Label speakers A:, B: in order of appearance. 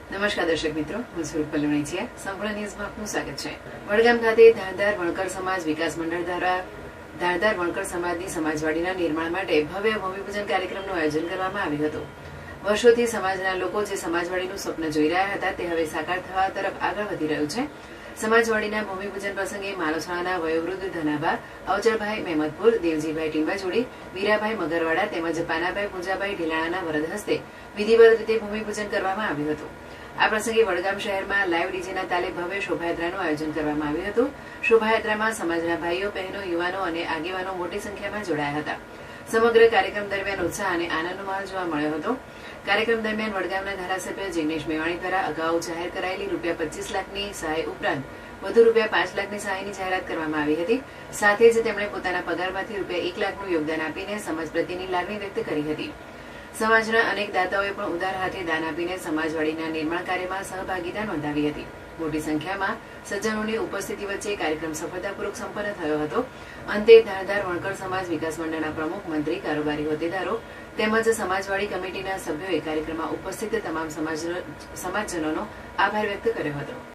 A: નમસ્કાર દર્શક મિત્રો, હું સ્વરૂપ પલ્લવણીચિયા. સંપૂર્ણ ન્યૂઝમાં આપનું સ્વાગત છે. વડગામ ખાતે ધારદાર વણકર સમાજ વિકાસ મંડળ દ્વારા ધારદાર વણકર સમાજની સમાજવાડીના નિર્માણ માટે ભવ્ય ભૂમિપૂજન કાર્યક્રમનું આયોજન કરવામાં આવ્યું હતું. વર્ષોથી સમાજના લોકો જે સમાજવાડીનું સ્વપ્ન જોઈ રહ્યા હતા તે હવે સાકાર થવા તરફ આગળ વધી રહ્યું છે. સમાજવાડીના ભૂમિપૂજન પ્રસંગે માલોસણાના વયોવૃદ્ધ ધનાબા અવચરભાઈ મહેમદપુર, દેવજીભાઈ ટીંબાજોડી, વીરાભાઈ મગરવાડા તેમજ પાનાભાઈ પૂજાભાઈ ઢીલાણાના વરદ હસ્તે વિધિવત રીતે ભૂમિપૂજન કરવામાં આવ્યું હતું. આ પ્રસંગે વડગામ શહેરમાં લાઈવ ડીજેના તાલે ભવ્ય શોભાયાત્રાનું આયોજન કરવામાં આવ્યું હતું. શોભાયાત્રામાં સમાજના ભાઈઓ, બહેનો, યુવાનો અને આગેવાનો મોટી સંખ્યામાં જોડાયા હતા. સમગ્ર કાર્યક્રમ દરમિયાન ઉત્સાહ અને આનંદનો માહોલ જોવા મળ્યો હતો. કાર્યક્રમ દરમિયાન વડગામના ધારાસભ્ય જિગ્નેશ મેવાણી દ્વારા અગાઉ જાહેર કરાયેલી ₹25 લાખની સહાય ઉપરાંત વધુ ₹5 લાખની સહાયની જાહેરાત કરવામાં આવી હતી. સાથે જ તેમણે પોતાના પગારમાંથી ₹1 લાખનું યોગદાન આપીને સમાજ પ્રત્યેની લાગણી વ્યક્ત કરી હતી. સમાજના અનેક દાતાઓએ પણ ઉદાર હાથે દાન આપીને સમાજવાડીના નિર્માણ કાર્યમાં સહભાગીતા નોંધાવી હતી. મોટી સંખ્યામાં સજ્જનોની ઉપસ્થિતિ વચ્ચે કાર્યક્રમ સફળતાપૂર્વક સંપન્ન થયો હતો. અંતે ધારદાર વણકર સમાજ વિકાસ મંડળના પ્રમુખ, મંત્રી, કારોબારી હોદ્દેદારો તેમજ સમાજવાડી કમિટીના સભ્યોએ કાર્યક્રમમાં ઉપસ્થિત તમામ સમાજજનોનો આભાર વ્યક્ત કર્યો હતો.